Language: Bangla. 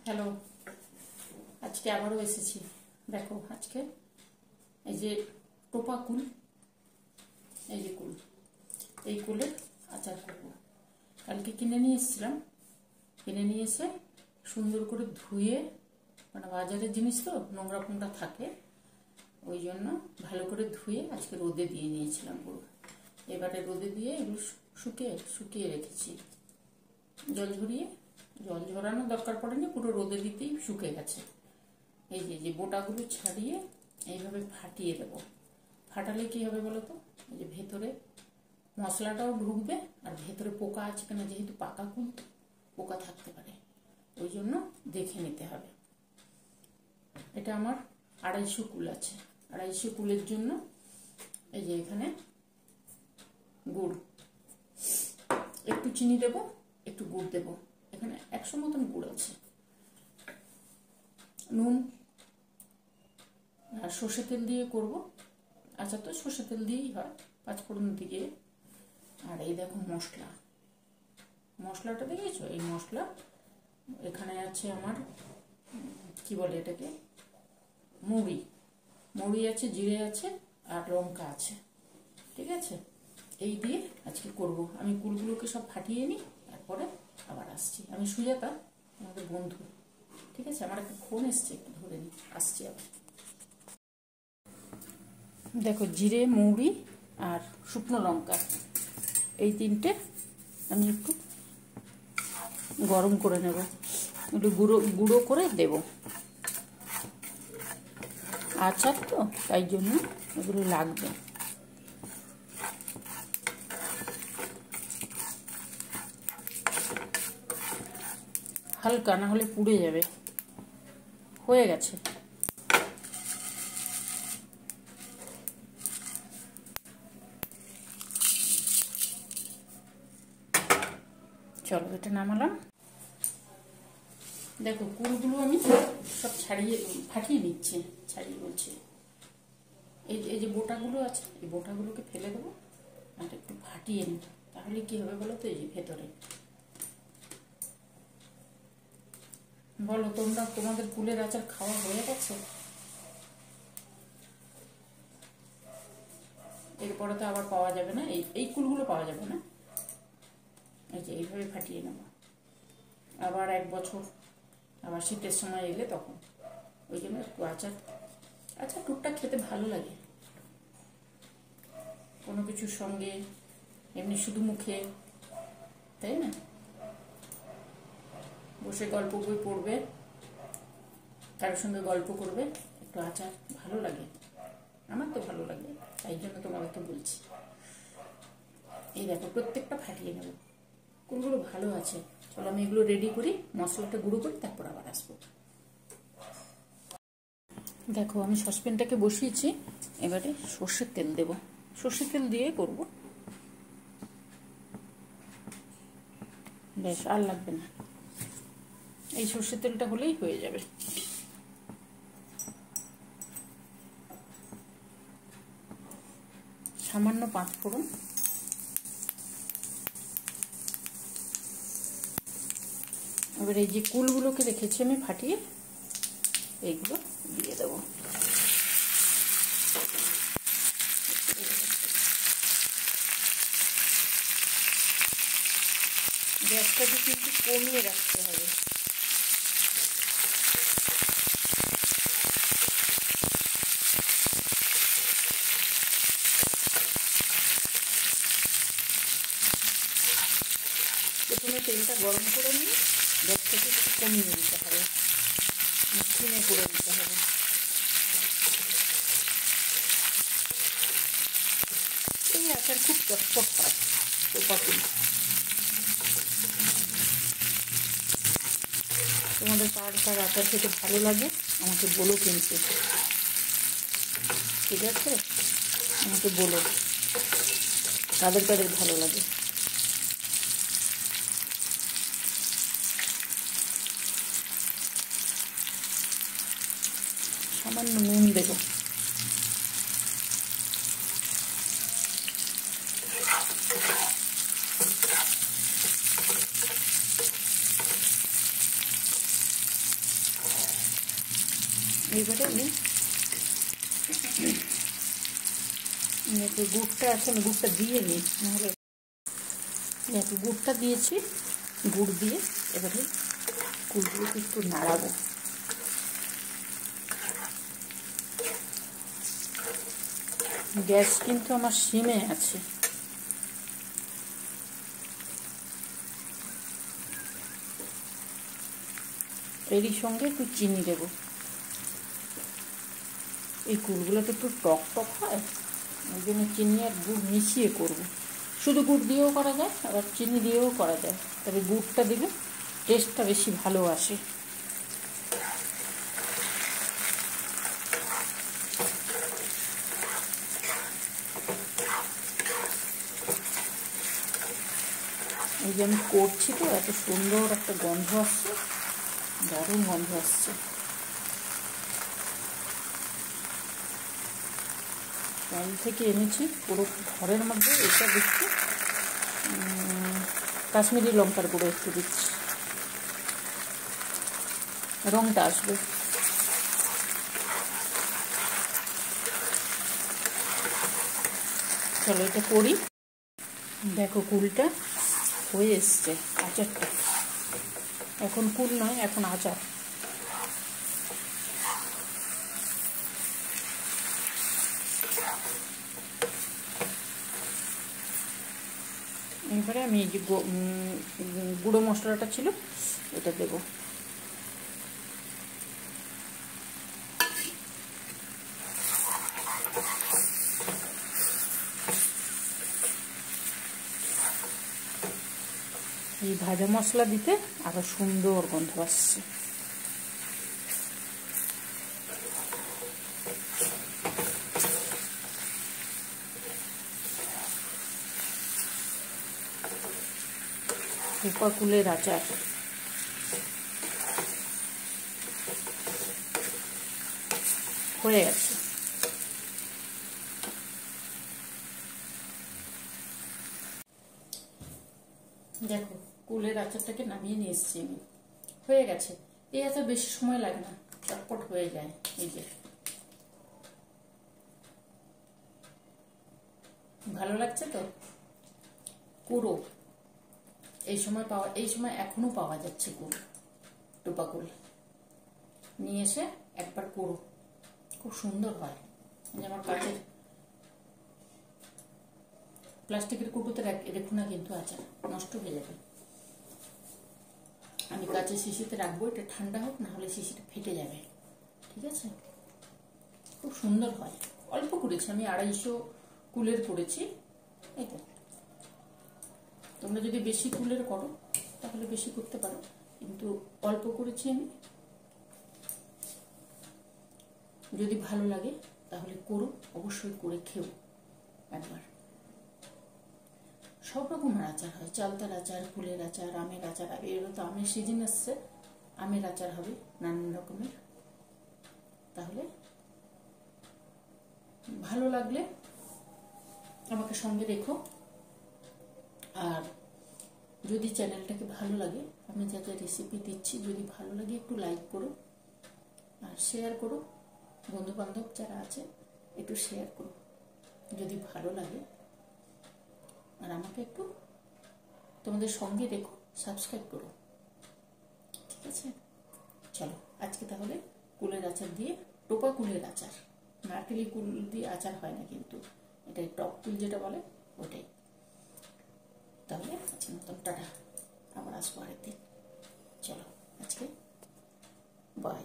হ্যালো, আজকে আবারও এসেছি। দেখো আজকে এই যে টোপা কুল, এই যে কুল, এই কুলের আচার করব। কালকে কিনে নিয়ে এসেছিলাম, কিনে নিয়ে এসে সুন্দর করে ধুয়ে, মানে বাজারের জিনিস তো নোংরা ফোংরা থাকে, ওই জন্য ভালো করে ধুয়ে আজকে রোদে দিয়ে নিয়েছিলাম পুরো। এবারে রোদে দিয়ে এগুলো শুকিয়ে রেখেছি, জল ঝরানোর দরকার পড়েনি, পুরো রোদে দিতেই শুকিয়ে গেছে। এই যে বোটাগুলো ছাড়িয়ে এইভাবে ফাটিয়ে দেব। ফাটালে কি হবে বলো তো, এই যে ভেতরে মশলাটাও ঢুকবে, আর ভেতরে পোকা আছে কিনা, যেহেতু পাকা কুল পোকা থাকতে পারে, ওই জন্য দেখে নিতে হবে। এটা আমার 250 কুল আছে। 250 কুলের জন্য এই যে এখানে গুড়, একটু চিনি দেব, একটু গুড় দেব। এখানে 100 মতন গুড় আছে, নুন আর সর্ষে তেল দিয়ে করব। আচ্ছা, তো সর্ষে তেল দিয়েই হয়, 5 ফোড়ন দিয়ে। আর এই দেখো মশলাটা দেখেছো? এই মশলা এখানে আছে আমার, কি বলে এটাকে, মুড়ি আছে, জিরে আছে, আর লঙ্কা আছে। ঠিক আছে, এই দিয়ে আজকে করব। আমি কুলগুলোকে সব ফাটিয়ে নিই, তারপরে আবার আসছি। আমি সুজাতা, আমাদের বন্ধু। ঠিক আছে, আমার একটা ফোন এসছে, একটু ধরে নিই, আসছি আবার। দেখো, জিরে, মৌরি আর শুকনো লঙ্কা, এই তিনটে আমি একটু গরম করে নেব, একটু গুঁড়ো করে দেব। আচার তো, তাই জন্য এগুলো লাগবে। হালকা, না হলে পুড়ে যাবে। হয়ে গেছে। চলো, এটা নামালাম। দেখো, কুলগুলো আমি সব ফাটিয়ে নিচ্ছি। বলছি, এই যে বোটাগুলো আছে, এই বোটাগুলোকে ফেলে দেবো আর একটু ফাটিয়ে নেব। তাহলে কি হবে বলো তো, এই যে ভেতরে, বলো তোমাদের কুলের আচার খাওয়া হয়ে গেছে? এরপরে তো আবার পাওয়া যাবে না, এই কুলগুলো পাওয়া যাবে না। এই যে এইভাবে ফাটিয়ে নেব। আবার 1 বছর, আবার শীতের সময় এলে তখন, ওই জন্য একটু আচার টুকটাক খেতে ভালো লাগে, কোনো কিছুর সঙ্গে, এমনি শুধু মুখে, তাই না? বসে গল্প বই পড়বে, কারোর সঙ্গে গল্প করবে, একটু আচার ভালো লাগে। আমার তো ভালো লাগে, তাই জন্য তোমাদেরকে বলছি। এই দেখো, প্রত্যেকটা ফাটিয়ে নেব। কোনগুলো ভালো আছে, চলো আমি এগুলো রেডি করি, মশলাটা গুঁড়ো করি, তারপর আবার আসবো। দেখো, আমি সসপ্যানটাকে বসিয়েছি, এবারে সর্ষের তেল দেব। সর্ষের তেল দিয়ে করব, বেশ আর লাগবে না। এই সর্ষের তেলটা হলেই হয়ে যাবে। সামান্য 5 ফোড়ন, এবার এই যে কুলগুলোকে রেখেছি আমি ফাটিয়ে, এইগুলো দিয়ে দেবো। গ্যাসটাকে কিন্তু কমিয়ে রাখতে হবে। প্রথমে তেলটা গরম করে নিয়ে গ্যাসটাকে একটু কমিয়ে দিতে হবে, মিক্সিংয়ে করে দিতে হবে। এই আচার খুব চটপট হয়, টোপা কুল। তোমাদের কার আচার খেতে ভালো লাগে আমাকে বলো কিন্তু, ঠিক আছে? আমাকে বলো কাদের ভালো লাগে। সামান্য নুন দেবো। এইবারে আমি একটু গুড়টা আছে, আমি গুড়টা দিয়ে নিই, নাহলে একটু গুড়টা দিয়েছি। গুড় দিয়ে এবারে কুলগুলোকে একটু নাড়াবো। গ্যাস কিন্তু আমার সিমে আছে। এরই সঙ্গে একটু চিনি দেবো। এই কুলগুলো তো একটু টক টক হয়, ওই জন্য চিনি আর গুড় মিশিয়ে করবো। শুধু গুড় দিয়েও করা যায়, আবার চিনি দিয়েও করা যায়, তবে গুড়টা দিলে টেস্টটা বেশি ভালো আসে। এই যে আমি করছি তো, এত সুন্দর একটা গন্ধ আসছে, দারুণ গন্ধ আসছে। চাল থেকে এনেছি পুরো ঘরের মধ্যে। এটা দিচ্ছি কাশ্মীরি লঙ্কার গুঁড়ো একটু দিচ্ছি, রঙটা আসবে। চলো এটা করি। দেখো কুলটা হয়ে এসছে, আচারটা। এখন কুল নয়, এখন আচার। এবারে আমি এই যে গুঁড়ো মশলাটা ছিল এটা দেব। এই ভাজা মশলা দিতে আরো সুন্দর গন্ধ আসছে। টোপা কুলের আচার হয়ে গেছে। দেখো কুলের আচারটাকে নামিয়ে নিয়ে এসেছি আমি, হয়ে গেছে। এই আচার বেশি সময় লাগে না, চটপট হয়ে যায়। এই যে ভালো লাগছে তো। কুড়ো এই সময় এখনো পাওয়া যাচ্ছে কুল, টোপা কুল নিয়ে এসে একবার কুড়ো, খুব সুন্দর হয়। আমার কাছের প্লাস্টিকের কুটোতে রেখো না, কিন্তু আচার নষ্ট হয়ে যাবে। আমি কাঁচের শিশিতে রাখবো, এটা ঠান্ডা হোক, না হলে শিশিটা ফেটে যাবে। ঠিক আছে, খুব সুন্দর হয়। অল্প করেছি আমি, 250 কুলের করেছি। এই তো, তোমরা যদি বেশি কুলের করো তাহলে বেশি করতে পারো, কিন্তু অল্প করেছি আমি। যদি ভালো লাগে তাহলে করো, অবশ্যই করে খেও একবার। সব রকমের আচার হয়, চালতার আচার, ফুলের আচার, আমের আচার। এবার তো আমের সিজন আসছে, আমের আচার হবে নানান রকমের। তাহলে ভালো লাগলে আমাকে সঙ্গে রেখো। আর যদি চ্যানেলটাকে ভালো লাগে, আমি যা যা রেসিপি দিচ্ছি যদি ভালো লাগে, একটু লাইক করো আর শেয়ার করো। বন্ধু বান্ধব যারা আছে একটু শেয়ার করো যদি ভালো লাগে। আর আমাকে একটু তোমাদের সঙ্গে রেখো, সাবস্ক্রাইব করো। ঠিক আছে, চলো আজকে তাহলে কুলের আচার দিয়ে, টোপা কুলের আচার, নারকেলি কুল দিয়ে আচার হয় না কিন্তু, এটাই টক কুল যেটা বলে ওটাই। তাহলে আজকে মতন টাটা, আবার আসবো আরেকদিন। চলো আজকে বাই।